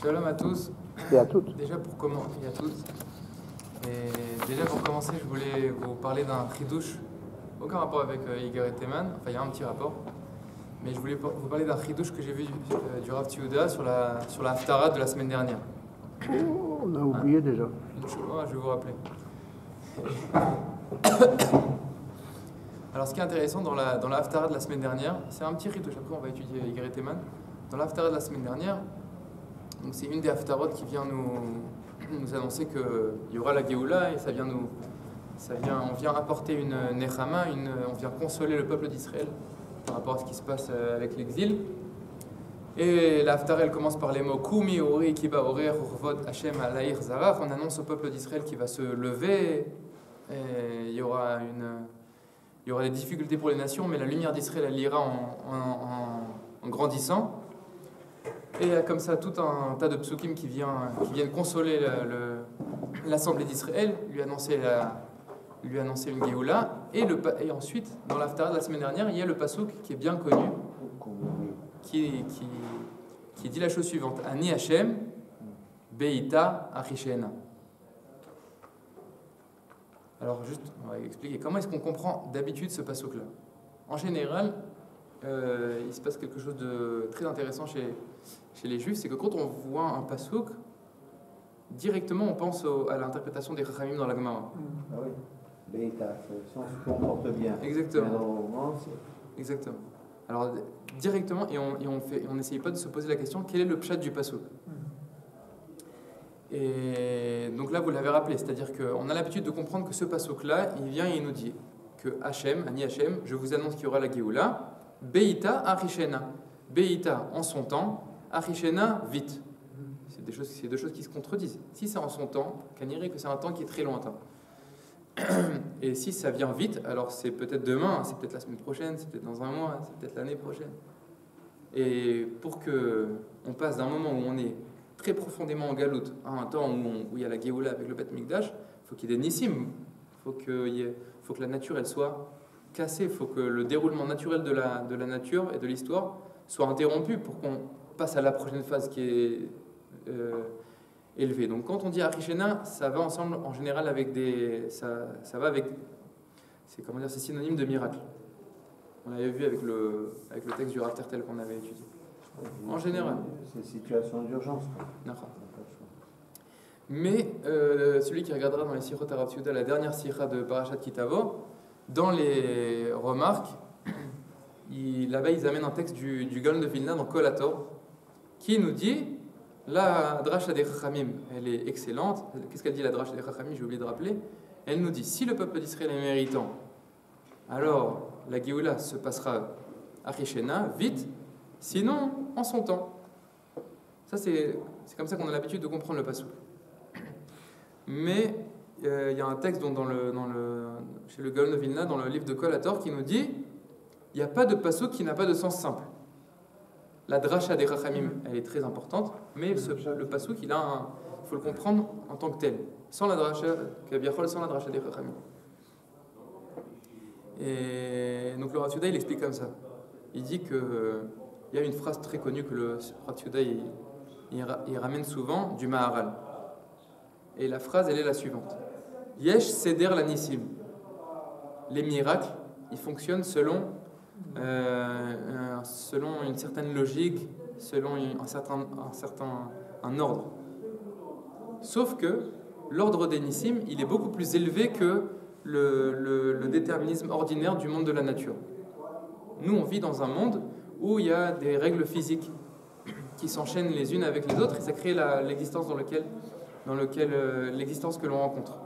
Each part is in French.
Shalom à tous. Et à toutes. Déjà pour commencer, et à toutes. Et déjà pour commencer, je voulais vous parler d'un chidouche. Aucun rapport avec Iger et Teman, enfin il y a un petit rapport. Mais je voulais vous parler d'un chidouche que j'ai vu du Rav Tziouda sur la Haftarah de la semaine dernière. Oh, on a oublié déjà. Je vais vous rappeler. Alors ce qui est intéressant dans la Haftarah de la semaine dernière, c'est un petit chidouche, après on va étudier Iger et Teman. Dans la Haftarah de la semaine dernière, donc c'est une des Haftarot qui vient nous annoncer qu'il y aura la Géoula et on vient apporter une Nechama, on vient consoler le peuple d'Israël par rapport à ce qui se passe avec l'exil. Et la Haftarah elle commence par les mots Kumi Ori Kiba Orer Urvot Hashem Alaïr Zarach. On annonce au peuple d'Israël qui va se lever et il y aura des difficultés pour les nations, mais la lumière d'Israël elle ira en grandissant. Et il y a comme ça tout un tas de psukim qui viennent consoler l'assemblée d'Israël, lui annoncer une Géoula. Et ensuite, dans l'Haftarah de la semaine dernière, il y a le pasuk qui est bien connu, qui dit la chose suivante: Ani Hashem, Beita Achishena. Alors juste, on va expliquer. Comment est-ce qu'on comprend d'habitude ce pasuk-là? En général, il se passe quelque chose de très intéressant chez les Juifs, c'est que quand on voit un pasuk, directement on pense à l'interprétation des Chachamim dans la Gemara. Ah oui, Beita, si on se comporte bien. Exactement. Exactement. Alors directement, et on n'essaye pas de se poser la question, quel est le pshat du pasuk? Et donc là, vous l'avez rappelé, c'est-à-dire qu'on a l'habitude de comprendre que ce pasuk-là, il vient et il nous dit que Hachem, Ani Hachem, je vous annonce qu'il y aura la Géoula, Beita Achishena. Beita en son temps, Achishena vite. C'est deux choses qui se contredisent. Si c'est en son temps, Kaniré que c'est un temps qui est très lointain. Et si ça vient vite, alors c'est peut-être demain, c'est peut-être la semaine prochaine, c'est peut-être dans un mois, c'est peut-être l'année prochaine. Et pour qu'on passe d'un moment où on est très profondément en galoute à un temps où il y a la Géoula avec le Beth Mikdash, il faut qu'il y ait des nissim, il faut que la nature elle soit cassée, il faut que le déroulement naturel de la nature et de l'histoire soit interrompu pour qu'on passe à la prochaine phase qui est élevée. Donc quand on dit Achishena, ça va ensemble en général avec ça va avec, c'est synonyme de miracle. On l'avait vu avec le texte du Rav Tertel qu'on avait étudié. En général. C'est une situation d'urgence. Mais celui qui regardera dans les Sichot Rav Tziouda, la dernière Sicha de Parashat Kitavo, dans les remarques, là-bas ils amènent un texte du Gaon de Vilna dans Kol HaTorah qui nous dit la Drasha des Chachamim, elle est excellente. Qu'est-ce qu'elle dit la Drasha des Chachamim? J'ai oublié de rappeler. Elle nous dit si le peuple d'Israël est méritant, alors la Géoula se passera Achishena, vite, sinon en son temps. Ça c'est comme ça qu'on a l'habitude de comprendre le pasuk. Mais il y a un texte chez le Gaon de Vilna, dans le livre de Kol HaTorah, qui nous dit il n'y a pas de pasuk qui n'a pas de sens simple. La drasha des Chachamim, elle est très importante, mais le pasuk, il faut le comprendre en tant que tel, sans la drasha des Chachamim. Et donc le Rav Tziouda, il explique comme ça. Il dit qu'il y a une phrase très connue que le Rav Tziouda il ramène souvent du Maharal. Et la phrase, elle est la suivante: Yesh seder la nissim. Les miracles, ils fonctionnent selon une certaine logique, selon un ordre. Sauf que l'ordre des nissim, il est beaucoup plus élevé que le déterminisme ordinaire du monde de la nature. Nous, on vit dans un monde où il y a des règles physiques qui s'enchaînent les unes avec les autres, et ça crée l'existence dans l'existence que l'on rencontre.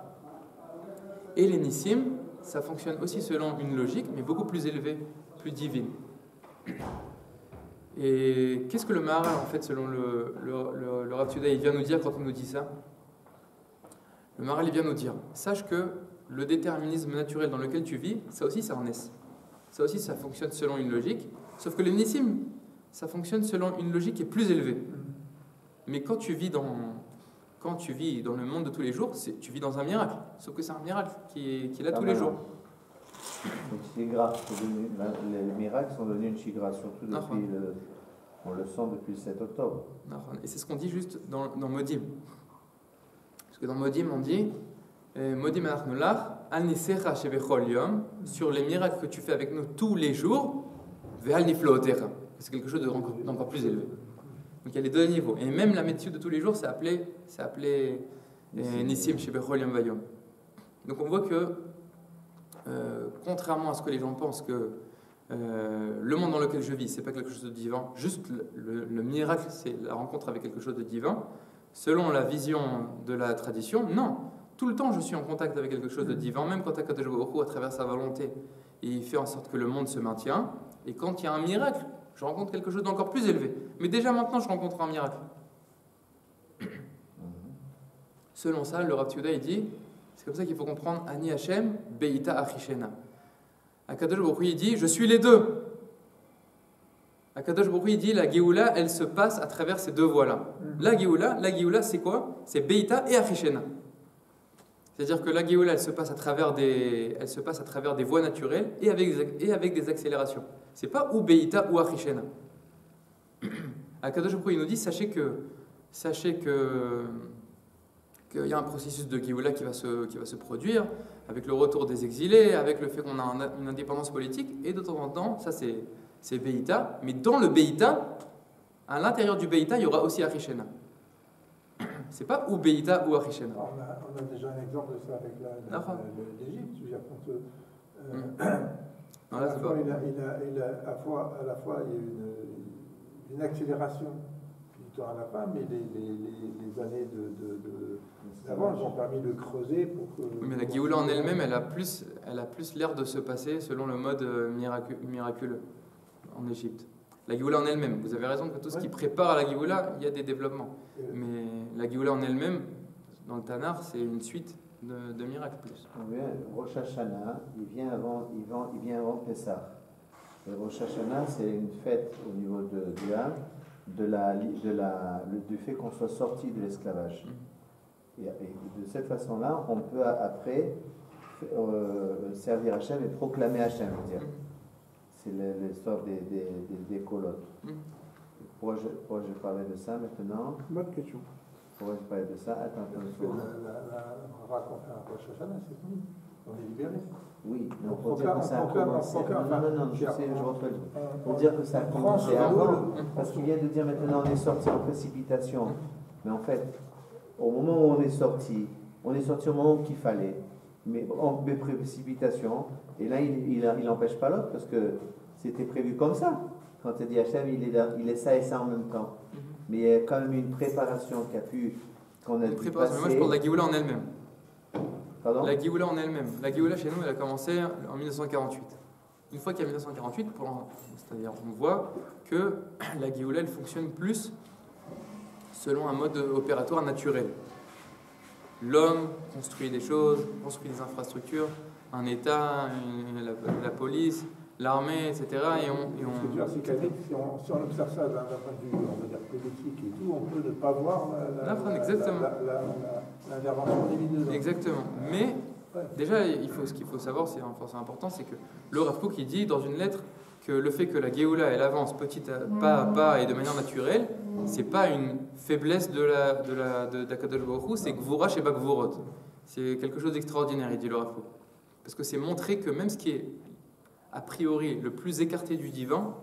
Et les nissim, ça fonctionne aussi selon une logique, mais beaucoup plus élevée, plus divine. Et qu'est-ce que le Maharal, en fait, selon le Rav Tziouda, il vient nous dire quand il nous dit ça? Le Maharal, il vient nous dire, sache que le déterminisme naturel dans lequel tu vis, ça aussi, ça en est. Ça aussi, ça fonctionne selon une logique, sauf que les nissim, ça fonctionne selon une logique qui est plus élevée. Mais quand tu vis dans le monde de tous les jours, tu vis dans un miracle, sauf que c'est un miracle qui est là tous les jours. Donc c'est grave, les miracles sont devenus une chigra, surtout depuis On le sent depuis le 7 octobre. Et c'est ce qu'on dit juste dans Modim. Parce que dans Modim, on dit Modim anachnulach, al nisecha shebechol yom, sur les miracles que tu fais avec nous tous les jours, ve'al niflootera. C'est quelque chose d'encore plus élevé. Donc il y a les deux niveaux. Et même la méthode de tous les jours, c'est appelé Nissim shebechol yom vayom. Donc on voit que, contrairement à ce que les gens pensent que le monde dans lequel je vis, c'est pas quelque chose de divin, juste le miracle, c'est la rencontre avec quelque chose de divin. Selon la vision de la tradition, non. Tout le temps, je suis en contact avec quelque chose de divin, même quand Akadosh Baruch Hu, à travers sa volonté, il fait en sorte que le monde se maintient. Et quand il y a un miracle, je rencontre quelque chose d'encore plus élevé. Mais déjà maintenant, je rencontre un miracle. Selon ça, le Rav Tzouda, il dit, c'est comme ça qu'il faut comprendre Ani Hashem, Beita Achishena. Akadosh Baruch Hu, il dit, je suis les deux. Akadosh Baruch Hu, il dit, la Géoula, elle se passe à travers ces deux voies-là. La Géoula, c'est quoi? C'est Beita et Achishena. C'est-à-dire que la Géoula, elle se passe à travers des voies naturelles et avec des accélérations. C'est pas ou Beita ou Achishena. Akadosh Baruch Hu, il nous dit, sachez qu'il y a un processus de Géoula qui va se produire avec le retour des exilés, avec le fait qu'on a une indépendance politique, et de temps en temps, ça c'est Beïta, mais dans le Beïta, à l'intérieur du Beïta, il y aura aussi Achishena. C'est pas ou Beïta ou Achishena. On a déjà un exemple de ça avec l'Égypte. Je veux dire, à la fois, il y a une accélération du temps à la fin, mais les années d'avant ont permis de creuser pour que... Mais la Géoula en elle-même, elle a plus l'air de se passer selon le mode miraculeux en Égypte. La Géoula en elle-même, vous avez raison que tout ce qui prépare à la Géoula, il y a des développements. Mais la Géoula en elle-même, dans le Tanar, c'est une suite de miracles plus. Rosh Hashanah, il vient avant Pessah. Et Rosh Hashanah, c'est une fête au niveau du fait qu'on soit sorti de l'esclavage. Et de cette façon-là, on peut après servir Hachem et proclamer Hachem. C'est l'histoire des colottes. Pourquoi je parlais de ça maintenant? Bonne question. Pourquoi je parlais de ça? Attends. Raconter un Rosh Hashanah, c'est tout. On est libéré. Oui, mais pour dire que ça a commencé. Non, je sais, je refais. Pour dire que ça a commencé avant, parce qu'il vient de dire maintenant on est sorti en précipitation. Mais en fait, au moment où on est sorti au moment qu'il fallait, mais en précipitation, et là il n'empêche pas l'autre, parce que c'était prévu comme ça. Quand tu dis Hachem, il est ça et ça en même temps. Mais il y a quand même une préparation qu'on a dû passer. Moi je parle de la Géoula en elle-même. Pardon? La Géoula en elle-même. La Géoula chez nous, elle a commencé en 1948. Une fois qu'il y a 1948, c'est-à-dire on voit que la Géoula, elle fonctionne plus selon un mode opératoire naturel. L'homme construit des choses, construit des infrastructures, un État, la police, l'armée, etc. Ce que tu as, c'est qu'avec, si on observe ça d'un point de vue, on va dire, politique et tout, on peut ne pas voir l'intervention lumineuse. Exactement. Mais déjà, ce qu'il faut savoir, c'est important, c'est que le Rav Kook, il dit dans une lettre que le fait que la Géoula, elle avance pas à pas et de manière naturelle, c'est pas une faiblesse d'Akadosh Baruch Hu, c'est Gvura chez Gvurot. C'est quelque chose d'extraordinaire, il dit le Rav Kook. Parce que c'est montrer que même ce qui est a priori le plus écarté du divin,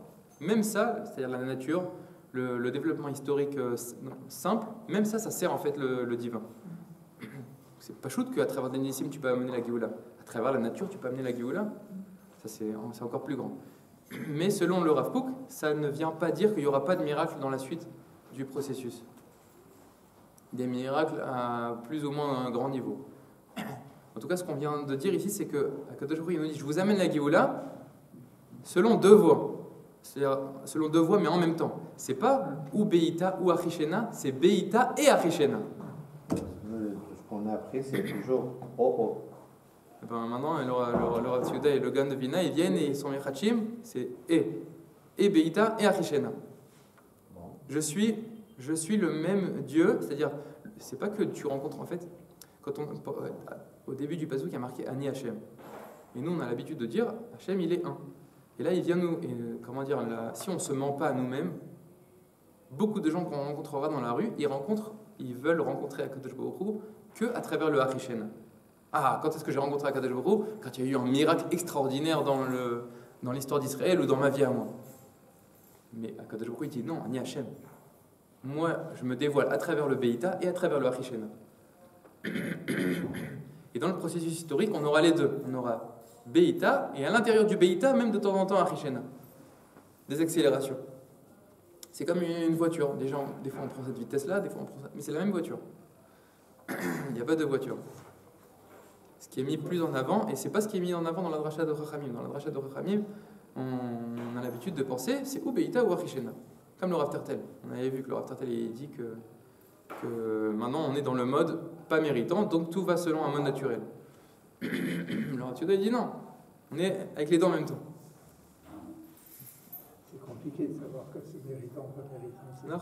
même ça, c'est-à-dire la nature, le développement historique simple, même ça sert en fait le divin. C'est pas chouette qu'à travers des nissim tu peux amener la Géoula. À travers la nature, tu peux amener la Géoula. Ça, c'est encore plus grand. Mais selon le Rav Kook, ça ne vient pas dire qu'il n'y aura pas de miracle dans la suite du processus. Des miracles à plus ou moins un grand niveau. En tout cas, ce qu'on vient de dire ici, c'est que Akadosh Baruch Hu nous dit, je vous amène la Géoula selon deux voies. C'est-à-dire selon deux voies, mais en même temps. C'est pas ou Beïta ou Achishena, c'est Beïta et Achishena. Ce qu'on a appris, c'est toujours oh. Et ben maintenant, le Rav Tzouda et le Gan de Vina, ils viennent et ils sont Mechachim, c'est et Beïta et Achishena. Je suis le même Dieu, c'est-à-dire, c'est pas que tu rencontres en fait, au début du pasuk, il y a marqué Ani Hashem. Et nous, on a l'habitude de dire Hashem, il est un. Et là, il vient nous, si on ne se ment pas à nous-mêmes, Beaucoup de gens qu'on rencontrera dans la rue, ils veulent rencontrer Akadosh Baruch Hu que à travers le Harishen. Ah, quand est-ce que j'ai rencontré Akadosh Baruch Hu? Quand il y a eu un miracle extraordinaire dans l'histoire d'Israël ou dans ma vie à moi. Mais Akadosh Baruch Hu, il dit non, Ani Hashem. Moi, je me dévoile à travers le Beïta et à travers le Harishen. Et dans le processus historique, on aura les deux. On aura Beïta et à l'intérieur du Beïta, même de temps en temps, Harishen. Des accélérations. C'est comme une voiture. Des fois on prend cette vitesse-là, des fois on prend ça. Mais c'est la même voiture. Il n'y a pas de voiture. Ce qui est mis plus en avant, et c'est pas ce qui est mis en avant dans la dracha de Chachamim. Dans la dracha de Chachamim, on a l'habitude de penser, c'est ou Beïta ou Harishen. Comme le Rav Tertel. On avait vu que le Rav Tertel il dit que maintenant on est dans le mode pas méritant, donc tout va selon un mode naturel. Le Rav Tertel dit non, on est avec les deux en même temps. C'est compliqué de savoir que c'est méritant ou pas méritant. Non,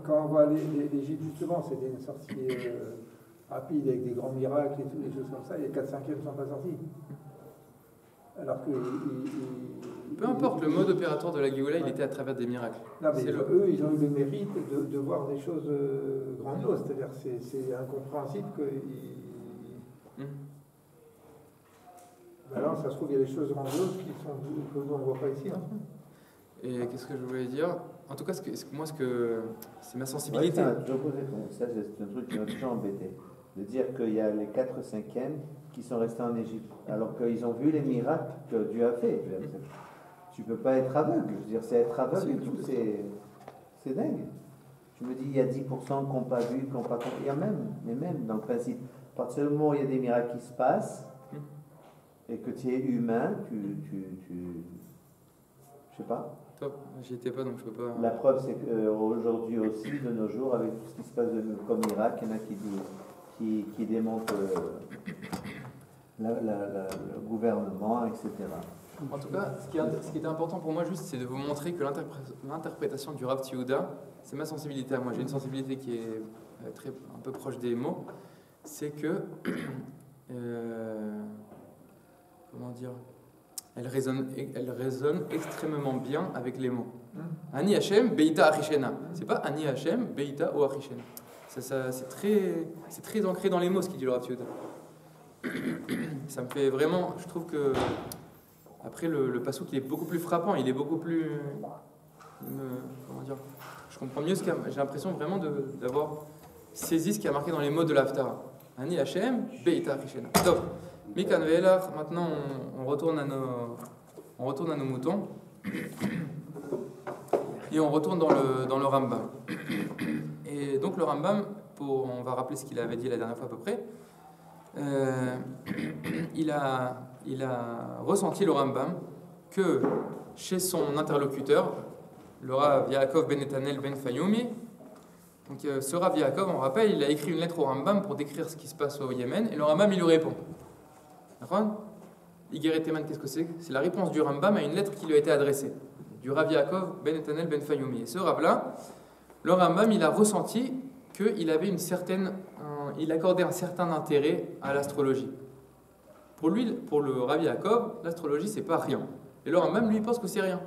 quand on voit l'Égypte, justement, c'était une sortie rapide avec des grands miracles et tout, des choses comme ça, les 4/5 ne sont pas sortis. Alors que. Peu importe, le mode opératoire de la Géoula, il était à travers des miracles. Non, mais eux, ils ont eu le mérite de voir des choses grandioses. C'est-à-dire que c'est incompréhensible que. Alors, ça se trouve, il y a des choses grandioses que nous, on ne voit pas ici. Hein. Et qu'est-ce que je voulais dire? En tout cas, moi, c'est ma sensibilité. Ouais, ça, c'est un truc qui m'a toujours embêté. De dire qu'il y a les 4/5 qui sont restés en Égypte, alors qu'ils ont vu les miracles que Dieu a fait. Tu ne peux pas être aveugle. Je veux dire, c'est être aveugle et tout, c'est dingue. Je me dis, il y a 10% qui n'ont pas vu, qui n'ont pas compris. Il y a même dans le principe, à partir du moment où il y a des miracles qui se passent, et que tu es humain, je sais pas. Top, j'y étais pas donc je peux pas. La preuve c'est qu'aujourd'hui aussi, de nos jours, avec tout ce qui se passe comme miracle, il y en a qui démontrent le gouvernement, etc. En tout cas, ce qui était important pour moi juste, c'est de vous montrer que l'interprétation du Rav Yehuda, c'est ma sensibilité à moi. J'ai une sensibilité qui est un peu proche des mots. C'est que comment dire, elle résonne extrêmement bien avec les mots. Ani Hashem, Beïta Achishena. C'est pas Ani Hashem, Beïta ou Achishena. C'est très ancré dans les mots ce qu'il dit le Rav Yehuda. Ça me fait vraiment, je trouve que après le passouk il est beaucoup plus frappant, il est beaucoup plus comment dire, je comprends mieux j'ai l'impression vraiment d'avoir saisi ce qui a marqué dans les mots de l'Haftarah. Ani Hashem, Beïta Achishena. Top. Mikan Ve'elach, maintenant on retourne à nos moutons et on retourne dans le Rambam. Et donc le Rambam, on va rappeler ce qu'il avait dit la dernière fois à peu près, il a ressenti le Rambam que chez son interlocuteur, le Rav Yaakov ben Netanel ben Fayoumi, donc ce Rav Yaakov, on rappelle, il a écrit une lettre au Rambam pour décrire ce qui se passe au Yémen, et le Rambam il lui répond. D'accord ? Igeret Teman, qu'est-ce que c'est ? C'est la réponse du Rambam à une lettre qui lui a été adressée, du Rav Yaakov ben Netanel ben Fayoumi. Et ce Rav-là, le Rambam, il a ressenti qu'il avait il accordait un certain intérêt à l'astrologie. Pour lui, pour le Rav Yaakov, l'astrologie, c'est pas rien. Et le Rambam, lui, pense que c'est rien.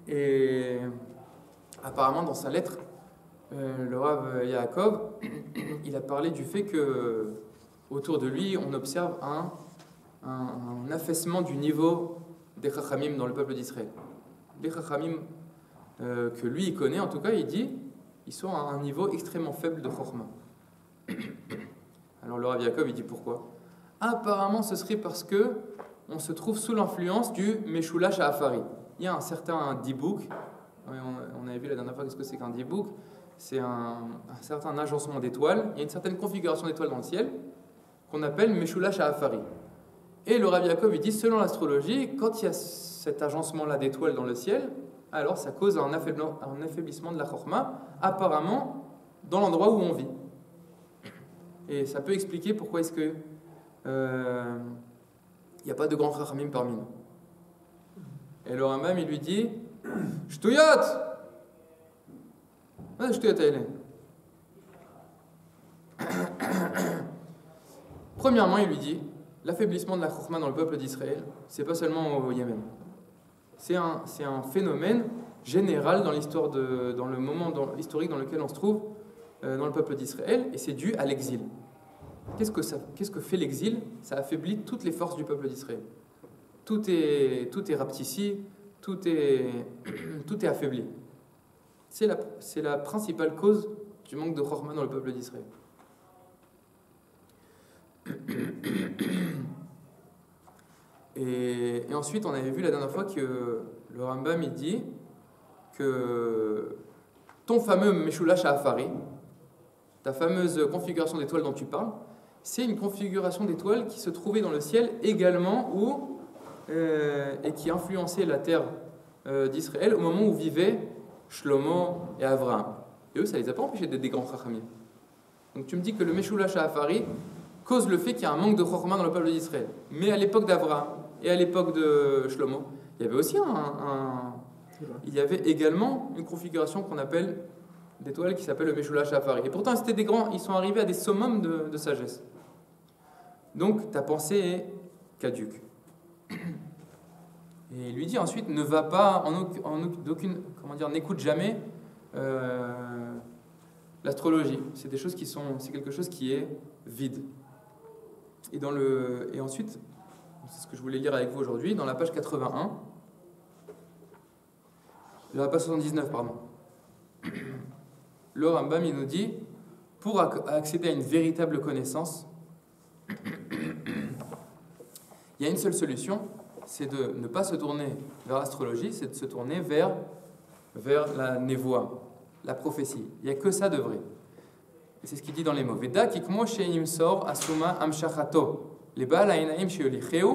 Et apparemment, dans sa lettre, le Rav Yaakov, il a parlé du fait que autour de lui, on observe un affaissement du niveau des Chachamim dans le peuple d'Israël. Les Chachamim que lui, il connaît, en tout cas, il dit, ils sont à un niveau extrêmement faible de Chokhmah. Alors le Rav Yaakov, il dit pourquoi ? Apparemment, ce serait parce que on se trouve sous l'influence du Meshulash Afari. Il y a un certain dibouk, on avait vu la dernière fois qu'est-ce que c'est qu'un dibouk, c'est un certain agencement d'étoiles, il y a une certaine configuration d'étoiles dans le ciel, qu'on appelle Meshulash Afari. Et le Rav Yaakov, il dit, selon l'astrologie, quand il y a cet agencement-là d'étoiles dans le ciel, alors ça cause un affaiblissement de la Chokhmah, apparemment, dans l'endroit où on vit. Et ça peut expliquer pourquoi est-ce que il n'y a pas de grands Chachamim parmi nous. Et le Rambam, il lui dit, Shtuyot! Ouais, Shtuyot, Premièrement, il lui dit, l'affaiblissement de la Chokhmah dans le peuple d'Israël, c'est pas seulement au Yémen. C'est un phénomène général dans l'histoire dans le moment historique dans lequel on se trouve dans le peuple d'Israël, et c'est dû à l'exil. Qu'est-ce que fait l'exil? Ça affaiblit toutes les forces du peuple d'Israël. Tout est rapetissé, tout est affaibli. C'est la principale cause du manque de chorma dans le peuple d'Israël. Et ensuite, on avait vu la dernière fois que le Rambam il dit que ton fameux Meshulash Ha'afari, ta fameuse configuration d'étoiles dont tu parles, c'est une configuration d'étoiles qui se trouvait dans le ciel également et qui influençait la terre d'Israël au moment où vivaient Shlomo et Avraham. Et eux, ça les a pas empêchés d'être des grands chachamim. Donc tu me dis que le Meshulash Ha'afari cause le fait qu'il y a un manque de chorma dans le peuple d'Israël. Mais à l'époque d'Avraham et à l'époque de Shlomo, il y avait aussi il y avait également une configuration qu'on appelle d'étoiles qui s'appelle le Meshulash Ha'afari. Et pourtant, c'était des grands, ils sont arrivés à des summums de sagesse. Donc, ta pensée est caduque. Et il lui dit ensuite, ne va pas n'écoute jamais l'astrologie. C'est quelque chose qui est vide. Et ensuite, c'est ce que je voulais lire avec vous aujourd'hui, dans la page 81, dans la page 79, pardon. Le Rambam, il nous dit, pour accéder à une véritable connaissance, il y a une seule solution, c'est de ne pas se tourner vers l'astrologie, c'est de se tourner vers la névoie, la prophétie. Il n'y a que ça de vrai. Et c'est ce qu'il dit dans les mots. Veda kikmo she'im sor asuma amshachato. Les baal ha'inaim she'olicheu.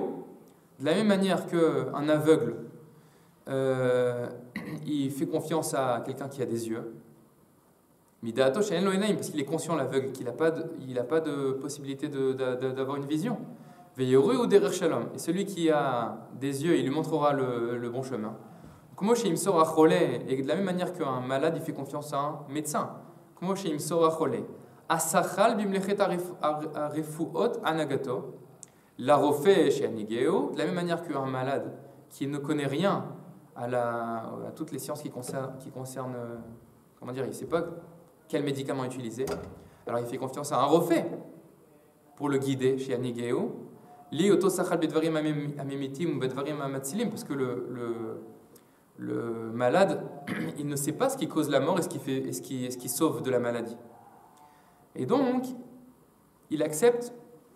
De la même manière qu'un aveugle, il fait confiance à quelqu'un qui a des yeux. Midato she'en lo einaim, parce qu'il est conscient, l'aveugle, qu'il n'a pas de possibilité d'avoir une vision. Veyoru ou derer shalom. Et celui qui a des yeux, il lui montrera le bon chemin. Comment she'im sor acholé. Et de la même manière qu'un malade, il fait confiance à un médecin. Comment she'im sor acholé. Asachal bimlechet arefuot anagato. La refait chez Anigeo, de la même manière qu'un malade qui ne connaît rien à toutes les sciences qui concernent comment dire, il ne sait pas quel médicament utiliser, alors il fait confiance à un refait pour le guider chez Anigeo. Li oto sachal bedvarim amemitim ou bedvarim amatzilim, parce que le malade, il ne sait pas ce qui cause la mort et ce qui sauve de la maladie. Et donc, il accepte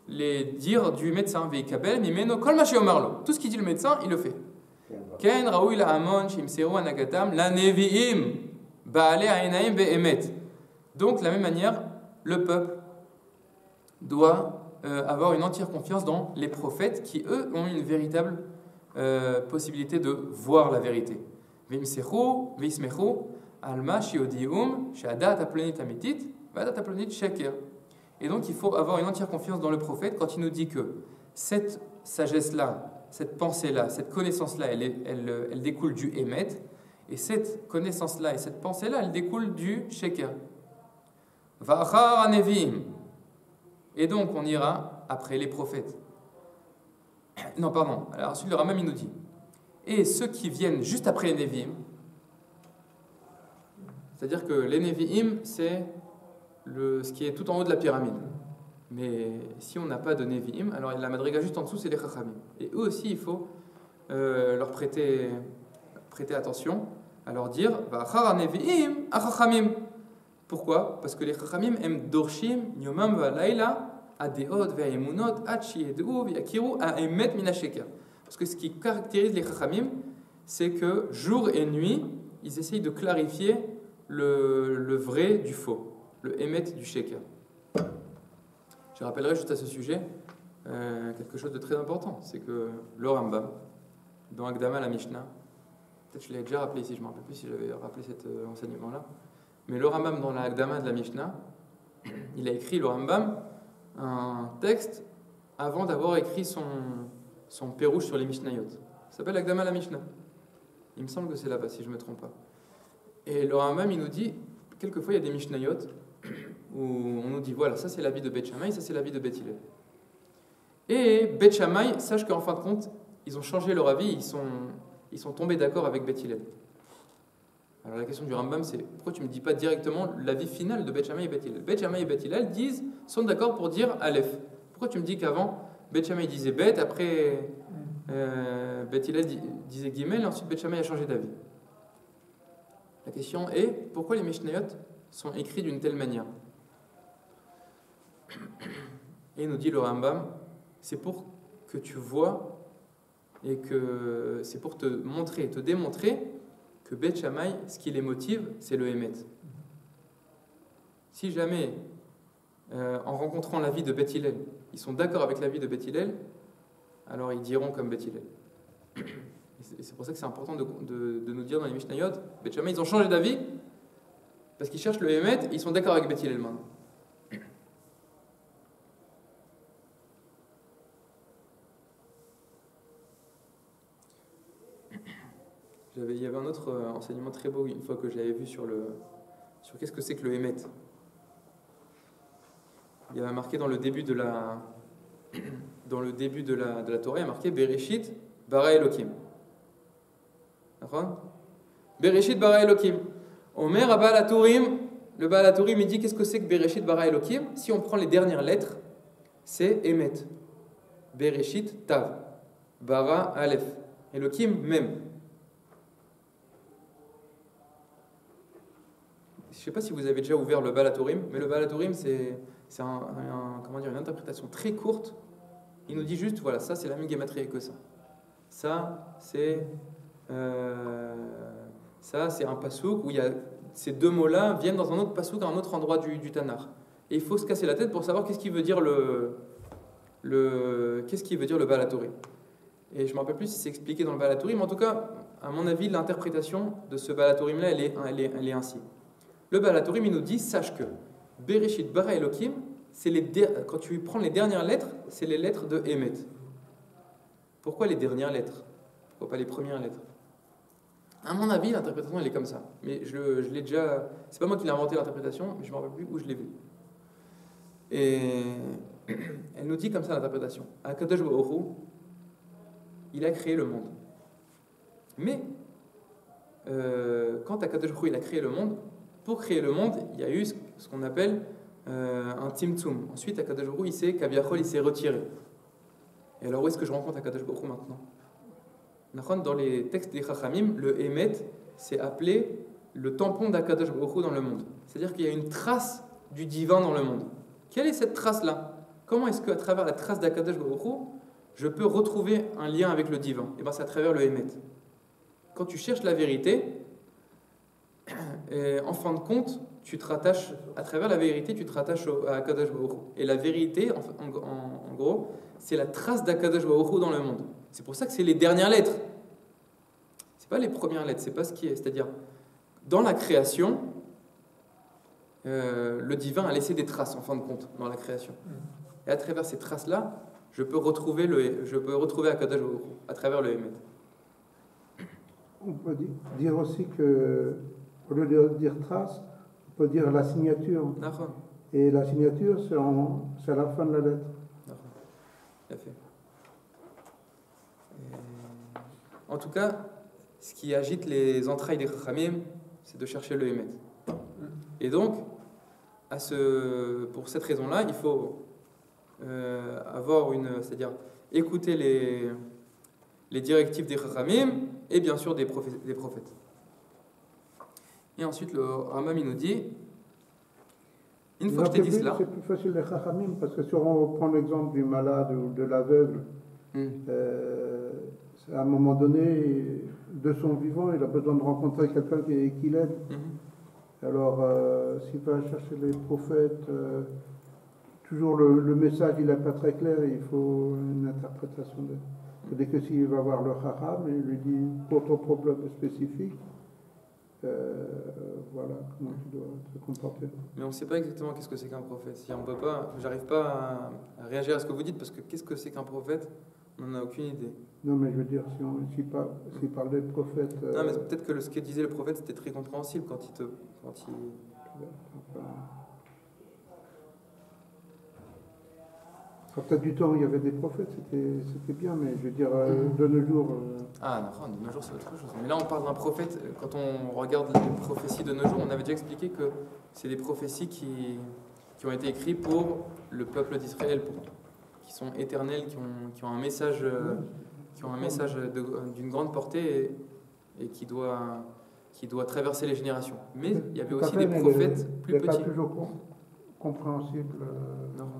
les dires du médecin. Tout ce qu'il dit le médecin, il le fait. Donc, de la même manière, le peuple doit avoir une entière confiance dans les prophètes qui, eux, ont une véritable possibilité de voir la vérité. Et donc il faut avoir une entière confiance dans le prophète quand il nous dit que cette sagesse-là, cette pensée-là, cette connaissance-là, elle découle du Emet, et cette connaissance-là et cette pensée-là, elle découle du Sheker. Va'achar haneviim. Et donc on ira après les prophètes. Non, pardon. Alors ensuite le Rambam il nous dit, et ceux qui viennent juste après les Nevi'im, c'est-à-dire que les Nevi'im, c'est ce qui est tout en haut de la pyramide. Mais si on n'a pas de Nevi'im, alors la madriga juste en dessous, c'est les Chachamim. Et eux aussi, il faut leur prêter attention, à leur dire Va'achar Nevi'im achachamim. Pourquoi? Parce que les Chachamim aiment dorshim, yomam va'layla, adeot ve'emunot, ad shiyedu ve'yakiru ha'emet min ha'sheker. Parce que ce qui caractérise les Chachamim, c'est que jour et nuit, ils essayent de clarifier le vrai du faux, le émet du sheker. Je rappellerai juste à ce sujet quelque chose de très important, c'est que le Rambam, dans Akdama la Mishnah, peut-être je l'ai déjà rappelé ici, je ne me rappelle plus si j'avais rappelé cet enseignement-là, mais le Rambam dans la Akdama de la Mishnah, il a écrit, le Rambam, un texte avant d'avoir écrit son pérouche sur les Mishnayot. Ça s'appelle Akdama la Mishnah. Il me semble que c'est là-bas, si je ne me trompe pas. Et le Rambam, il nous dit, quelquefois il y a des Mishnayot où on nous dit, voilà, ça c'est l'avis de Beth Shammai, ça c'est l'avis de Beth Hillel. Et Beth Shammai, sache qu'en fin de compte, ils ont changé leur avis, ils sont tombés d'accord avec Beth Hillel. Alors la question du Rambam, c'est pourquoi tu ne me dis pas directement l'avis final de Beth Shammai et Beth Hillel? Beth Shammai et Beth Hillel sont d'accord pour dire Aleph. Pourquoi tu me dis qu'avant, Beth Shammai disait Beth, après Beth Hillel disait Gimel, et ensuite Beth Shammai a changé d'avis? La question est, pourquoi les Mishnayot sont écrits d'une telle manière? Et il nous dit le Rambam, c'est pour que tu vois et que c'est pour te montrer, te démontrer que Beth Shammai, ce qui les motive, c'est le Hémet. Si jamais, en rencontrant l'avis de Beth Hillel, ils sont d'accord avec l'avis de Beth Hillel, alors ils diront comme Beth Hillel. Et c'est pour ça que c'est important de nous dire dans les Mishnayot, Beth Shammai, ils ont changé d'avis parce qu'ils cherchent le Hémet et ils sont d'accord avec Beth Hillel maintenant. Il y avait un autre enseignement très beau une fois que je l'avais vu sur qu'est-ce que c'est que le Hémet. Il y avait marqué dans le début de la Torah, il y a marqué Bereshit bara Elokim. D'accord? Bereshit bara Elokim. Omer Abba Aturim, le Baal Aturim, il dit qu'est-ce que c'est que Bereshit bara Elokim? Si on prend les dernières lettres, c'est Hémet. Bereshit Tav, bara Aleph, Elokim même. Je ne sais pas si vous avez déjà ouvert le Baal Aturim, mais le Baal Aturim, c'est une interprétation très courte. Il nous dit juste, voilà, ça c'est la même gématrie que ça. Ça c'est un pasouk où il y a ces deux mots-là viennent dans un autre pasouk à un autre endroit du Tanakh. Et il faut se casser la tête pour savoir qu'est-ce qui veut dire qu'est-ce qui veut dire le Baal Aturim. Et je ne me rappelle plus si c'est expliqué dans le Baal Aturim, mais en tout cas, à mon avis, l'interprétation de ce Baal Aturim-là, elle est ainsi. Le Baal Aturim, il nous dit, sache que Bereshit bara Elokim, quand tu prends les dernières lettres, c'est les lettres de Hémet. Pourquoi les dernières lettres? Pourquoi pas les premières lettres? À mon avis, l'interprétation, elle est comme ça. Mais je l'ai déjà... C'est pas moi qui l'ai inventé l'interprétation, mais je ne me rappelle plus où je l'ai vu. Et elle nous dit comme ça l'interprétation. Akadosh Baruch Hu, il a créé le monde. Mais, quand Akadosh Baruch Hu, il a créé le monde, pour créer le monde, il y a eu ce qu'on appelle un Tzimtzum. Ensuite, Akadosh Baruch Hu, Kaviachol, il s'est retiré. Et alors, où est-ce que je rencontre Akadosh Baruch Hu maintenant? Dans les textes des Chachamim, le Hémet, c'est appelé le tampon d'Akadosh Baruch Hu dans le monde. C'est-à-dire qu'il y a une trace du divin dans le monde. Quelle est cette trace-là? Comment est-ce qu'à travers la trace d'Akadosh Baruch Hu, je peux retrouver un lien avec le divin? Et bien, c'est à travers le Hémet. Quand tu cherches la vérité, et en fin de compte, tu te rattaches, à travers la vérité, tu te rattaches à Akadosh Baruch Hu. Et la vérité, en gros, c'est la trace d'Akadosh Baruch Hu dans le monde. C'est pour ça que c'est les dernières lettres. C'est pas les premières lettres, c'est pas ce qui est. C'est-à-dire, dans la création, le divin a laissé des traces, en fin de compte, dans la création. Et à travers ces traces-là, je peux retrouver Akadosh Baruch Hu, à travers le Hémet. On peut dire aussi que, au lieu de dire trace, on peut dire la signature. D'accord. Et la signature, c'est à la fin de la lettre. D'accord. Tout à fait. En tout cas, ce qui agite les entrailles des Chachamim, c'est de chercher le Hémet. Et donc, pour cette raison-là, il faut c'est-à-dire écouter les directives des Chachamim et bien sûr des prophètes. Et ensuite, le Rambam nous dit, une fois que je t'ai dit cela... C'est plus facile les Chachamim, parce que si on prend l'exemple du malade ou de l'aveugle, à un moment donné, de son vivant, il a besoin de rencontrer quelqu'un qui l'aide. Alors, s'il va chercher les prophètes, toujours le message il n'est pas très clair, il faut une interprétation. Dès que s'il va voir le Chacham, il lui dit pour ton problème spécifique, voilà comment tu dois te comporter. Mais on ne sait pas exactement qu'est-ce que c'est qu'un prophète. J'arrive pas à réagir à ce que vous dites, parce que qu'est-ce que c'est qu'un prophète? On n'en a aucune idée. Non, mais je veux dire, s'il parle des prophètes... Non, mais peut-être que ce que disait le prophète, c'était très compréhensible quand il... Peut-être du temps où il y avait des prophètes, c'était bien, mais je veux dire, de nos jours... Ah non, de nos jours c'est autre chose. Mais là on parle d'un prophète, quand on regarde les prophéties de nos jours, on avait déjà expliqué que c'est des prophéties qui ont été écrites pour le peuple d'Israël, qui sont éternelles, qui ont un message, d'une grande portée et qui doit traverser les générations. Mais il y avait aussi des prophètes plus petits. Pas toujours compréhensible. Non.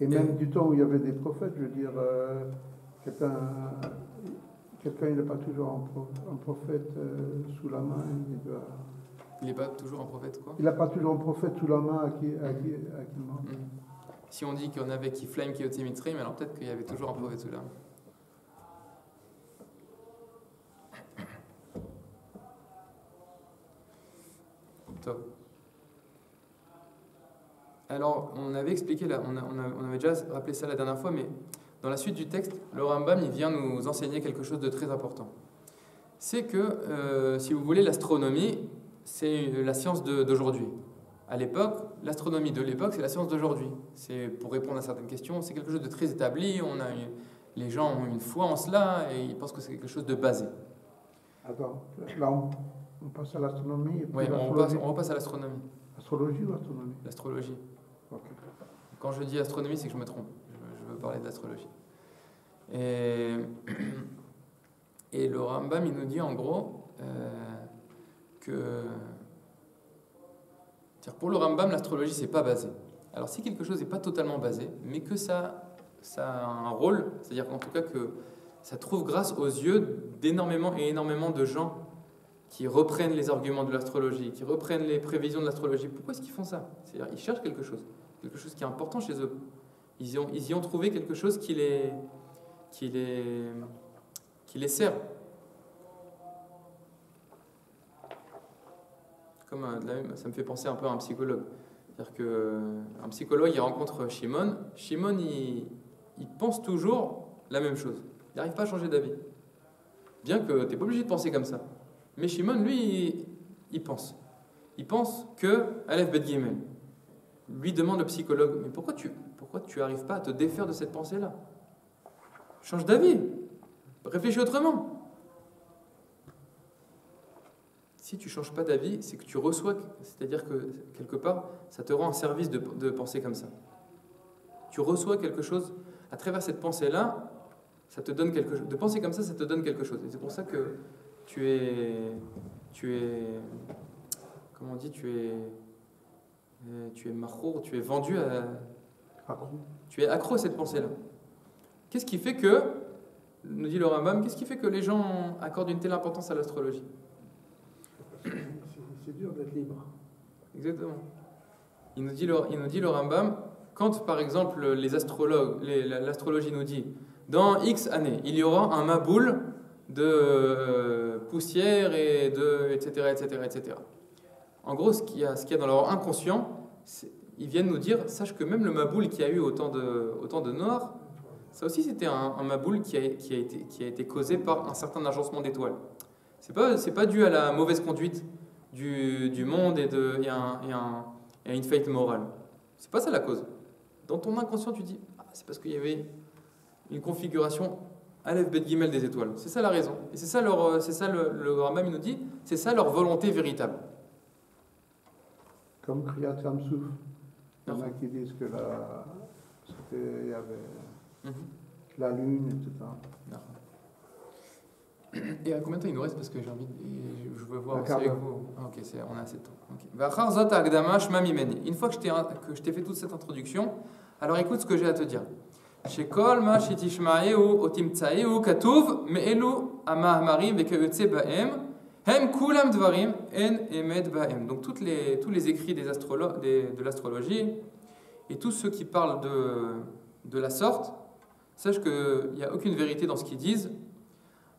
Et même du temps où il y avait des prophètes, je veux dire, quelqu'un il n'est pas toujours un prophète sous la main. Il n'est pas toujours un prophète, quoi? Il n'a pas toujours un prophète sous la main à qui il demande. Si on dit qu'on avait qui flame qui au Mitzrayim, alors peut-être qu'il y avait toujours un prophète sous la main. Top. Alors, on avait expliqué, là, on avait déjà rappelé ça la dernière fois, mais dans la suite du texte, le Rambam il vient nous enseigner quelque chose de très important. C'est que, si vous voulez, l'astronomie, c'est la science d'aujourd'hui. À l'époque, l'astronomie de l'époque, c'est la science d'aujourd'hui. C'est pour répondre à certaines questions, c'est quelque chose de très établi. Les gens ont une foi en cela et ils pensent que c'est quelque chose de basé. Attends, là on passe à l'astronomie. Oui, on repasse à l'astronomie. Astrologie ou astronomie? L'astrologie. Okay. Quand je dis astronomie, c'est que je me trompe. Je veux parler de l'astrologie. Et le Rambam, il nous dit en gros que pour le Rambam, l'astrologie, c'est pas basé. Alors si quelque chose n'est pas totalement basé, mais que ça a un rôle, c'est-à-dire qu'en tout cas que ça trouve grâce aux yeux d'énormément de gens qui reprennent les arguments de l'astrologie, qui reprennent les prévisions de l'astrologie. Pourquoi est-ce qu'ils font ça? C'est-à-dire ils cherchent quelque chose qui est important chez eux. Ils y ont trouvé quelque chose qui les sert. Ça me fait penser un peu à un psychologue. C'est-à-dire qu'un psychologue, il rencontre Shimon. Shimon, il pense toujours la même chose. Il n'arrive pas à changer d'avis. Bien que tu n'es pas obligé de penser comme ça. Mais Shimon, lui, il pense. Il pense que Aleph Bet Gimel. Lui demande le psychologue, mais pourquoi tu n'arrives pas à te défaire de cette pensée-là? Change d'avis. Réfléchis autrement. Si tu ne changes pas d'avis, c'est que tu reçois, c'est-à-dire que quelque part, ça te rend un service de penser comme ça. Tu reçois quelque chose, à travers cette pensée-là, ça te donne quelque chose. De penser comme ça te donne quelque chose. Et c'est pour ça que tu es comment on dit, tu es machour, tu es vendu tu es accro à cette pensée-là. Qu'est-ce qui fait que, nous dit le Rambam, qu'est-ce qui fait que les gens accordent une telle importance à l'astrologie? C'est dur d'être libre. Exactement. Il nous dit le Rambam, quand par exemple les astrologues, l'astrologie nous dit, dans X années, il y aura un maboul de poussière et de etc. En gros, ce qu'il y a dans leur inconscient, ils viennent nous dire, sache que même le maboul qui a eu autant de Noir, ça aussi c'était un maboul qui a été causé par un certain agencement d'étoiles. C'est pas dû à la mauvaise conduite du monde et à une faillite morale. C'est pas ça la cause. Dans ton inconscient, tu dis, c'est parce qu'il y avait une configuration Aleph Bet Gimel des étoiles. C'est ça la raison. Et c'est ça le Rambam nous dit, c'est ça leur volonté véritable. Comme Kriyat Yam-Souf. Il y en a qui disent que il y avait la lune, etc. Et à combien de temps il nous reste? Parce que je veux voir aussi avec vous. Ok, on a assez de temps. Okay. Une fois que je t'ai fait toute cette introduction, alors écoute ce que j'ai à te dire. Shekol ma shitishma'eu otimtsa'eu katuv me'elu amahmarim vekayotze ba'em hem kulam dvarim en emet ba'em. Donc tous les écrits de l'astrologie et tous ceux qui parlent de la sorte, sache qu'il n'y a aucune vérité dans ce qu'ils disent.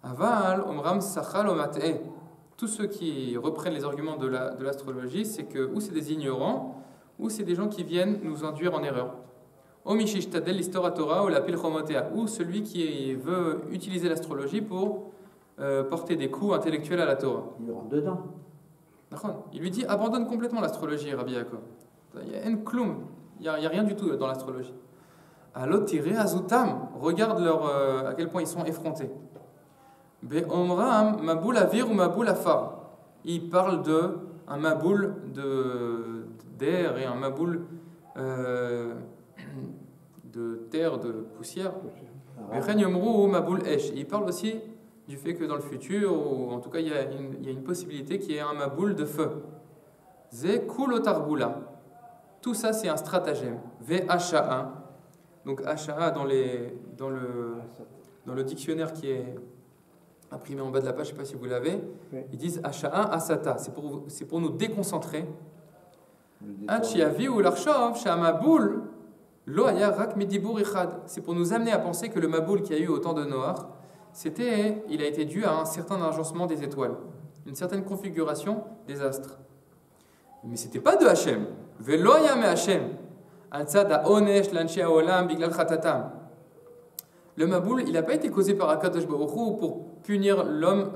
Aval omram sachal omat'e. Tous ceux qui reprennent les arguments de l'astrologie, c'est que ou c'est des ignorants, ou c'est des gens qui viennent nous induire en erreur. Omishishtadel l'histoire Torah ou la pilchomotea, ou celui qui veut utiliser l'astrologie pour porter des coups intellectuels à la Torah. Il rentre dedans. Il lui dit abandonne complètement l'astrologie, Rabbi Yaakov. Il y a un kloum. Il n'y a rien du tout dans l'astrologie. Alors, tiré azutam, regarde à quel point ils sont effrontés. Be'omram, maboul avir ou maboul afar. Ils parlent d'un maboul d'air et un maboul de terre, de poussière. Be'chenyomru maboul esh. Ils parlent aussi du fait que dans le futur, ou en tout cas, il y a une possibilité qu'il y ait un maboul de feu. Ze kulotarbula. Tout ça, c'est un stratagème. Ve'asha'a. Donc, asha'a, dans le dictionnaire qui est imprimé en bas de la page, je ne sais pas si vous l'avez, ils disent asha'a asata. C'est pour nous déconcentrer. Achiavi ou l'archov, shamaboul, lo aya rak medibur ichad. C'est pour nous amener à penser que le maboul qu'il y a eu au temps de Noach, il a été dû à un certain agencement des étoiles, une certaine configuration des astres. Mais ce n'était pas de Hachem. Velo yame Hachem. Le maboul, il n'a pas été causé par Akadosh Baruch Hu pour punir l'homme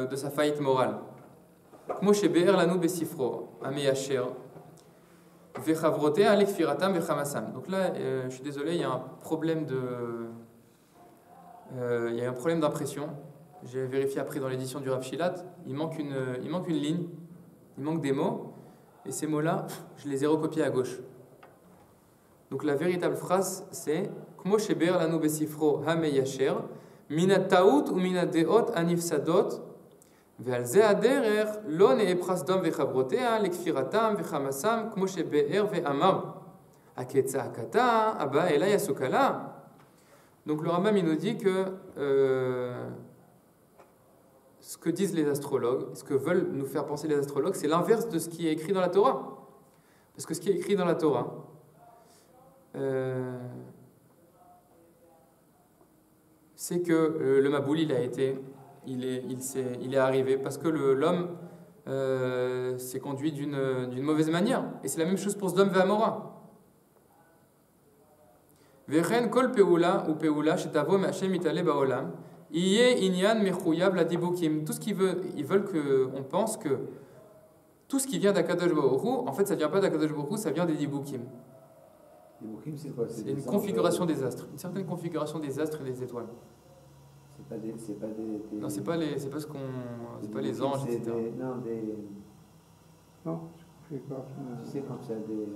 de sa faillite morale. Donc là, je suis désolé, il y a un problème d'impression. J'ai vérifié après dans l'édition du Rav Shilat, il manque une ligne, il manque des mots, et ces mots-là, je les ai recopiés à gauche. Donc la véritable phrase, c'est Kmo sheber lanu besifro hameyasher, mina taout ou mina deot anifsadot, ve'al ze aderer lo ne'epras dom ve'chavrotea lekfiratam ve'chamasam kmo sheber ve'amar aketzaakata aba ela yasukala. Donc le Rambam il nous dit que ce que disent les astrologues, ce que veulent nous faire penser les astrologues, c'est l'inverse de ce qui est écrit dans la Torah. Parce que ce qui est écrit dans la Torah, c'est que le Maboul il est arrivé parce que l'homme s'est conduit d'une mauvaise manière, et c'est la même chose pour Sdom ve'Amora. Vechen kol peula ou peula shetavo me'Hashem itale ba'olam iye inyan mechuyav la dibukim. Tout ce qu'ils veulent qu'on pense que tout ce qui vient d'Akadosh Baruch Hu, en fait ça vient pas d'Akadosh Baruch Hu, ça vient des dibukim. C'est quoi? C'est une configuration des astres, une certaine configuration des astres et des étoiles. Non, c'est pas les anges, etc. Non, tu sais quand il y a des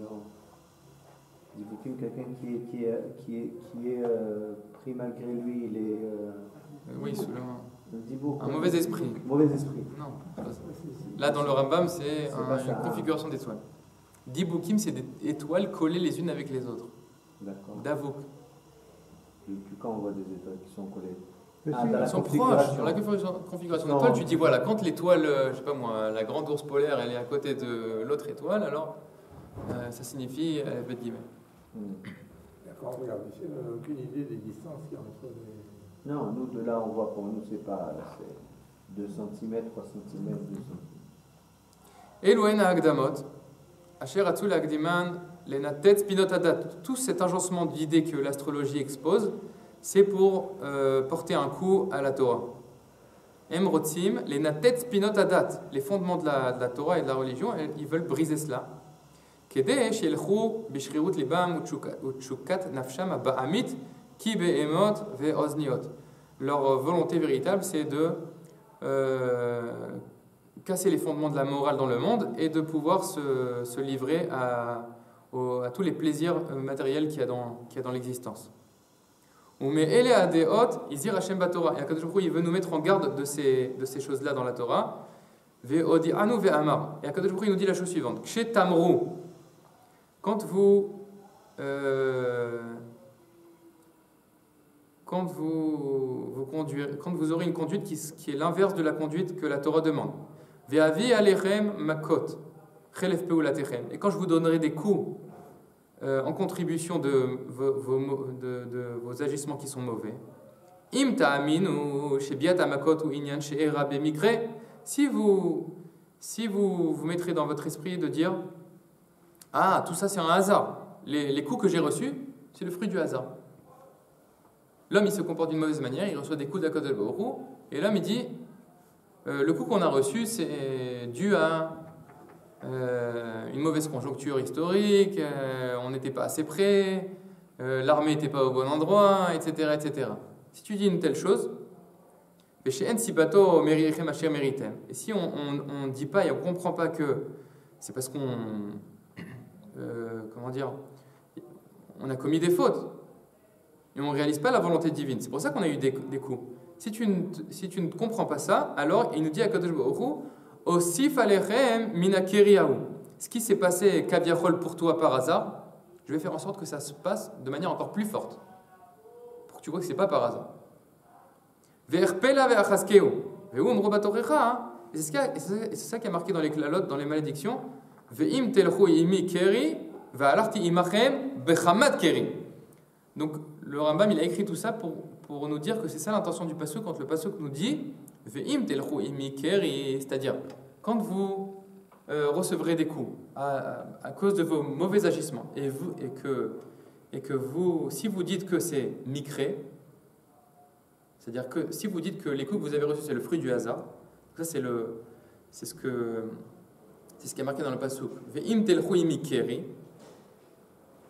quelqu'un qui est pris malgré lui, il est oui, sous un mauvais esprit. Mauvais esprit. Non. Là dans le Rambam, c'est une configuration d'étoiles. Dibukim, c'est des étoiles collées les unes avec les autres. D'accord. Davouk. Et puis quand on voit des étoiles qui sont collées, ils sont proches. Dans la configuration d'étoiles, tu dis voilà, quand l'étoile, je sais pas moi, la grande ours polaire, elle est à côté de l'autre étoile, alors ça signifie bête guillemets. D'accord, regarde, ici, on n'a aucune idée des distances qu'il y a entre les. Non, nous de là, on voit pour nous, c'est 2 cm, 3 cm, 2 cm. Elohen Agdamot. Tout cet agencement d'idées que l'astrologie expose, c'est pour porter un coup à la Torah. Emrotzim, les natet spinot adat, les fondements de la Torah et de la religion, ils veulent briser cela. Kede shelchu bishrirut libam utshukat nafsham ba'amit ki be'emot ve'ozniot. Leur volonté véritable, c'est de casser les fondements de la morale dans le monde et de pouvoir se livrer à tous les plaisirs matériels qu'il y a dans l'existence. Mais elle est à des hôtes, Izir Hashem Batorah. Et Akadosh Baruch Hu, il veut nous mettre en garde de ces choses-là dans la Torah. Ve'odi anu ve'amar. Et Akadosh Baruch Hu, il nous dit la chose suivante. Kshe tamru. Quand vous aurez une conduite qui est l'inverse de la conduite que la Torah demande. Ve'avi alechem makot. Chelef peulatechem. Et quand je vous donnerai des coups en contribution de vos agissements qui sont mauvais. Im ta'aminu shebiat amakot ou inyan she'era bemikre. Si vous mettrez dans votre esprit de dire ah, tout ça c'est un hasard. Les coups que j'ai reçus, c'est le fruit du hasard. L'homme il se comporte d'une mauvaise manière, il reçoit des coups d'Akadosh Baruch Hu, et l'homme il dit le coup qu'on a reçu c'est dû à une mauvaise conjoncture historique, on n'était pas assez près, l'armée n'était pas au bon endroit, etc., etc. Si tu dis une telle chose, et si on ne dit pas et on ne comprend pas que c'est parce qu'on on a commis des fautes et on ne réalise pas la volonté divine, c'est pour ça qu'on a eu des coups. Si tu ne comprends pas ça, alors il nous dit à Kadosh Baruch Hu, Osif alechem mina keriahu. Ce qui s'est passé kaviachol pour toi par hasard, je vais faire en sorte que ça se passe de manière encore plus forte, pour que tu vois que ce n'est pas par hasard. Ve'erpela ve'achaskeu ve'um batorecha. Et c'est ça qui est marqué dans les klalotes, dans les malédictions. Ve'im telchu imi keri ve'alarti imachem bechamat keri. Donc le Rambam il a écrit tout ça pour nous dire que c'est ça l'intention du pasuk quand le pasuk nous dit Ve'im telchu imi keri, c'est-à-dire quand vous recevrez des coups à cause de vos mauvais agissements et que vous, si vous dites que c'est mikré, c'est-à-dire que si vous dites que les coups que vous avez reçus c'est le fruit du hasard, ça c'est ce qui est marqué dans le pasuk. Ve'im telchu imi keri.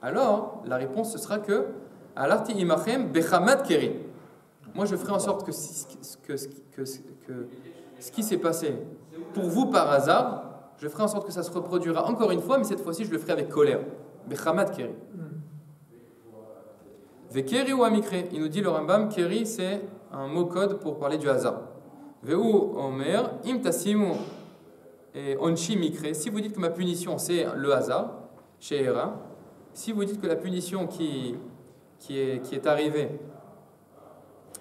Alors la réponse ce sera que alarti imachem bechamat keri. Moi je ferai en sorte que ce qui s'est passé pour vous par hasard, je ferai en sorte que ça se reproduira encore une fois, mais cette fois-ci je le ferai avec colère. Bechamat keri. Vekeri ou amikre. Il nous dit le Rambam, keri c'est un mot code pour parler du hasard. Veu omer im tasimu et onchi mikre. Si vous dites que ma punition c'est le hasard, she'era. Si vous dites que la punition qui est arrivée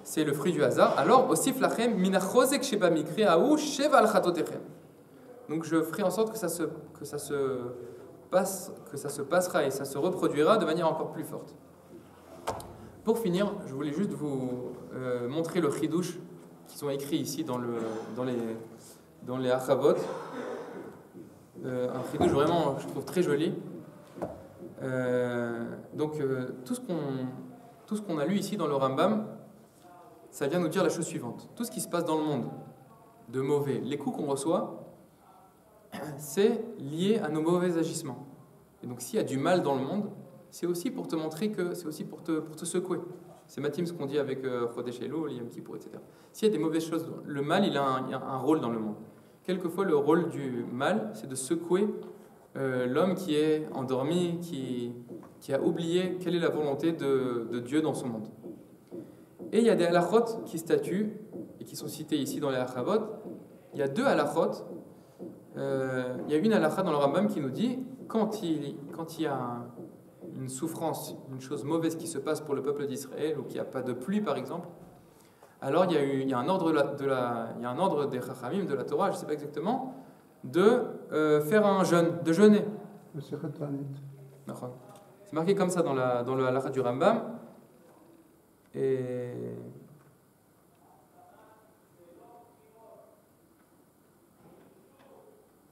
c'est le fruit du hasard, alors osif lachem minachozek sheba mikre aou sheva al chatotechem. Donc je ferai en sorte que ça se passera et ça se reproduira de manière encore plus forte. Pour finir, je voulais juste vous montrer le chidouche qui sont écrits ici dans les Achavot. Un chidouche vraiment, je trouve, très joli. Tout ce qu'on a lu ici dans le Rambam, ça vient nous dire la chose suivante. Tout ce qui se passe dans le monde de mauvais, les coups qu'on reçoit, c'est lié à nos mauvais agissements. Et donc s'il y a du mal dans le monde, c'est aussi pour te montrer que c'est aussi pour te secouer. C'est Matim ce qu'on dit avec Chodesh Elul, Yom Kippour, etc. S'il y a des mauvaises choses, le mal il a un rôle dans le monde. Quelquefois le rôle du mal c'est de secouer l'homme qui est endormi, qui a oublié quelle est la volonté de Dieu dans son monde. Et il y a des halachot qui statuent et qui sont cités ici dans les Achavot. Il y a deux halachot. Il y a une halakha dans le Rambam qui nous dit quand il y a une souffrance, une chose mauvaise qui se passe pour le peuple d'Israël ou qu'il n'y a pas de pluie par exemple, alors il y a un ordre des Chachamim, de la Torah, je ne sais pas exactement, de faire un jeûne, de jeûner. C'est marqué comme ça dans le halakha du Rambam. Et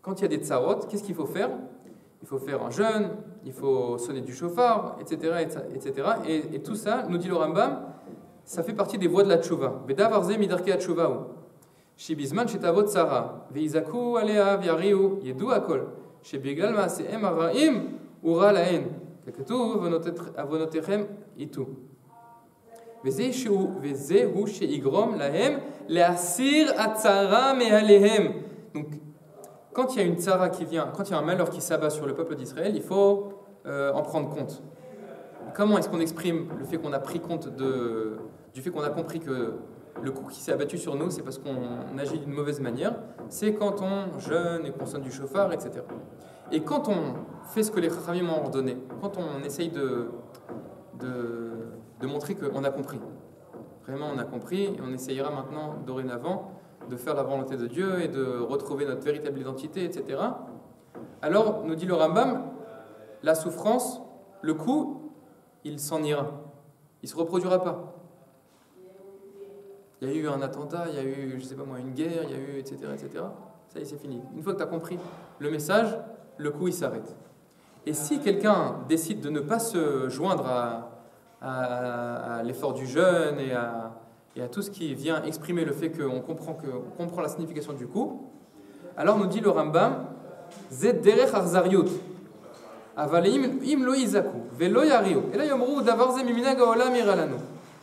quand il y a des tsarot, qu'est-ce qu'il faut faire? Il faut faire un jeûne, il faut sonner du chauffard, etc. Et tout ça, nous dit le Rambam, ça fait partie des voies de la tchouva. Beda varze midarke la tchouva. Shibizman shetavot tsara, veizaku alea viariu yedu akol. Shebigal maaseem araim ura laen. Kekatuv avonotechem itu. Vezehu sheigrom lahem leasir atzara mealehem. Donc quand il y a une tzara qui vient, quand il y a un malheur qui s'abat sur le peuple d'Israël, il faut en prendre compte. Comment est-ce qu'on exprime le fait qu'on a pris compte du fait qu'on a compris que le coup qui s'est abattu sur nous, c'est parce qu'on agit d'une mauvaise manière? C'est quand on jeûne et qu'on sonne du chauffard, etc. Et quand on fait ce que les Chachamim ont ordonné, quand on essaye de montrer qu'on a compris, vraiment on a compris, et on essayera maintenant, dorénavant, de faire la volonté de Dieu et de retrouver notre véritable identité, etc. Alors, nous dit le Rambam, la souffrance, le coup, il s'en ira. Il ne se reproduira pas. Il y a eu un attentat, il y a eu, je ne sais pas moi, une guerre, il y a eu, etc. Ça y est, c'est fini. Une fois que tu as compris le message, le coup, il s'arrête. Et si quelqu'un décide de ne pas se joindre à l'effort du jeûne et à tout ce qui vient exprimer le fait qu'on comprend la signification du coup, alors nous dit le Rambam, Zed derech arzariut. אבל אם לא יזעקו ולא יריעו, אלא יאמרו דבר זה ממנהג העולם יראה לנו,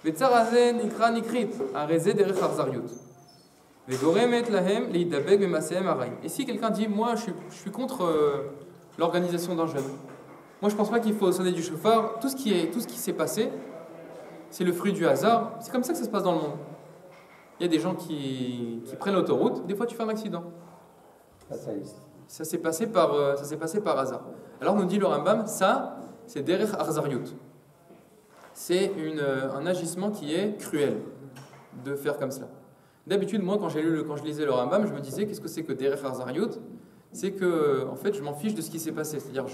וצר הזה נקרא נקרית, הרי זה דרך האכזריות. וגורמת להם להידבק במעשיהם הרעים. Et si quelqu'un dit, moi je suis contre l'organisation d'un jeûne, moi je pense pas qu'il faut sonner du chauffard, tout ce qui s'est passé, c'est le fruit du hasard, c'est comme ça que ça se passe dans le monde. Il y a des gens qui prennent l'autoroute, des fois tu fais un accident. Ça s'est passé par hasard. Alors nous dit le Rambam, ça c'est derech arzariut. C'est un agissement qui est cruel de faire comme cela. D'habitude, moi quand je lisais le Rambam, je me disais qu'est-ce que c'est que derech arzariut? C'est que en fait je m'en fiche de ce qui s'est passé. C'est-à-dire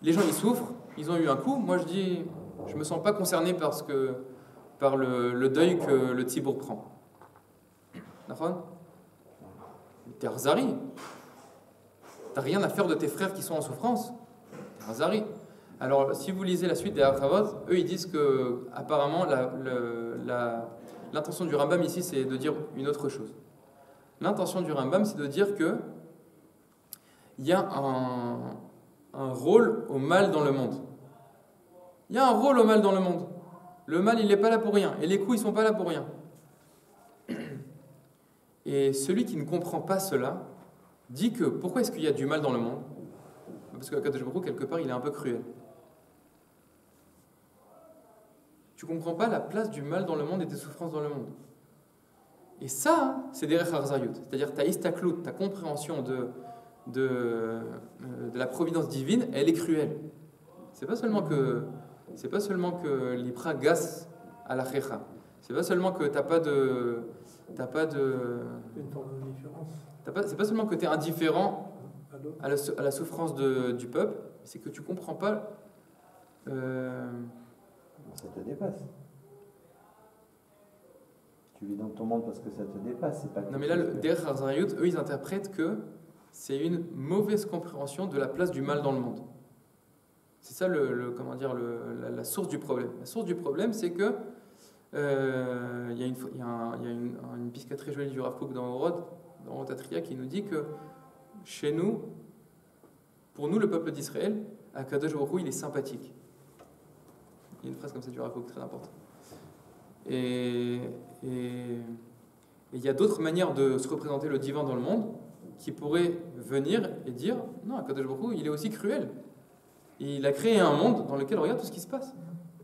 les gens ils souffrent, ils ont eu un coup, moi je dis je me sens pas concerné par le deuil que le tzibour prend. D'accord? T'es arzari. T'as rien à faire de tes frères qui sont en souffrance. T'es arzari. Alors, si vous lisez la suite des Harchavot, eux ils disent que apparemment l'intention du Rambam ici c'est de dire une autre chose. L'intention du Rambam c'est de dire que il y a un rôle au mal dans le monde. Il y a un rôle au mal dans le monde. Le mal il n'est pas là pour rien et les coups ils sont pas là pour rien. Et celui qui ne comprend pas cela dit que pourquoi est-ce qu'il y a du mal dans le monde? Parce que Akadosh Baruch Hu, quelque part, il est un peu cruel. Tu ne comprends pas la place du mal dans le monde et des souffrances dans le monde. Et ça, c'est derech arzariut. C'est-à-dire ta istaklut, ta compréhension de la providence divine, elle est cruelle. C'est pas seulement que l'ipra gasse à la checha. C'est pas seulement que t'as pas de Une forme d'indifférence. c'est pas seulement que tu es indifférent à la souffrance du peuple, c'est que tu comprends pas. Ça te dépasse. Tu vis dans ton monde parce que ça te dépasse. C'est pas non, mais là, derech arzariut, eux, ils interprètent que c'est une mauvaise compréhension de la place du mal dans le monde. C'est ça la source du problème. La source du problème, c'est que il y a une pisca très jolie du Rav Kook dans Rotatria qui nous dit que chez nous, pour nous le peuple d'Israël, Akadosh Baruch Hu, il est sympathique. Il y a une phrase comme ça du Rav Kook très importante. Et il y a d'autres manières de se représenter le divin dans le monde qui pourraient venir et dire non, Akadosh Baruch Hu, il est aussi cruel. Il a créé un monde dans lequel regarde tout ce qui se passe.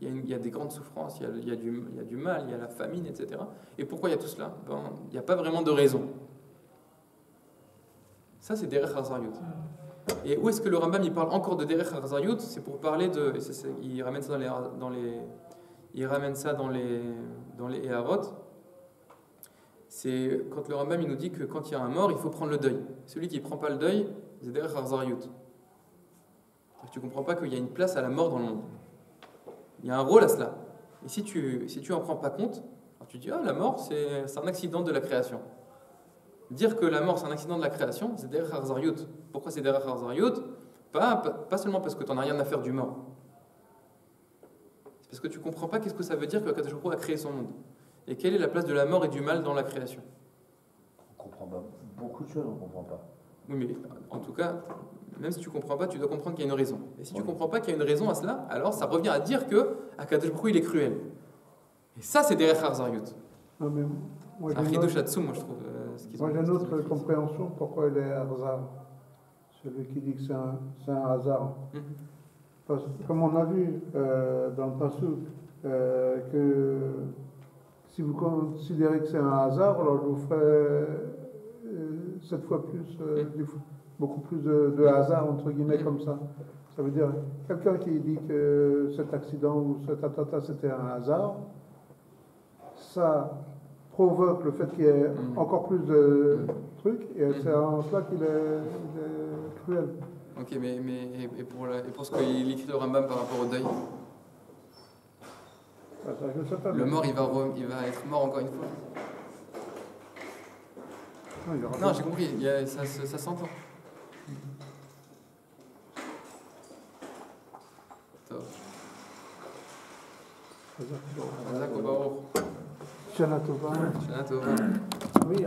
Il y a des grandes souffrances, il y a du mal, il y a la famine, etc. Et pourquoi il y a tout cela? Il n'y a pas vraiment de raison. Ça, c'est derech arzariut. Et où est-ce que le Rambam il parle encore de derech arzariut? C'est pour parler de... il ramène ça dans les Eharot. C'est quand le Rambam il nous dit que quand il y a un mort, il faut prendre le deuil. Celui qui ne prend pas le deuil, c'est derech arzariut. Tu ne comprends pas qu'il y a une place à la mort dans le monde. Il y a un rôle à cela. Et si tu en prends pas compte, alors tu dis la mort c'est un accident de la création. Dire que la mort c'est un accident de la création, c'est derech arzariut. Pourquoi c'est derech arzariut? Pas seulement parce que tu n'en as rien à faire du mort. C'est parce que tu comprends pas qu'est-ce que ça veut dire que Akadosh Baruch Hu a créé son monde. Et quelle est la place de la mort et du mal dans la création. On comprend pas. Beaucoup de choses on comprend pas. Oui, mais en tout cas, même si tu ne comprends pas, tu dois comprendre qu'il y a une raison. Et si tu ne comprends pas qu'il y a une raison à cela, alors ça revient à dire que Akadosh Baruch Hu, il est cruel. Et ça, c'est derech arzariut. Non, mais moi, un chidush là-dessous, moi, je trouve. Moi, j'ai une autre compréhension pourquoi il est arzar. Celui qui dit que c'est un hasard. Parce que, comme on a vu dans le Passouk, que si vous considérez que c'est un hasard, alors je vous ferai 7 fois plus, beaucoup plus de hasard, entre guillemets, comme ça. Ça veut dire, quelqu'un qui dit que cet accident ou cet attentat, c'était un hasard, ça provoque le fait qu'il y ait encore plus de trucs, et c'est en cela qu'il est cruel. Ok, mais pour ce qu'il écrit le Rambam par rapport au deuil, je sais pas, le mort, il va être mort encore une fois. Non, j'ai compris, ça s'entend. Shana Tova. Shana Tova.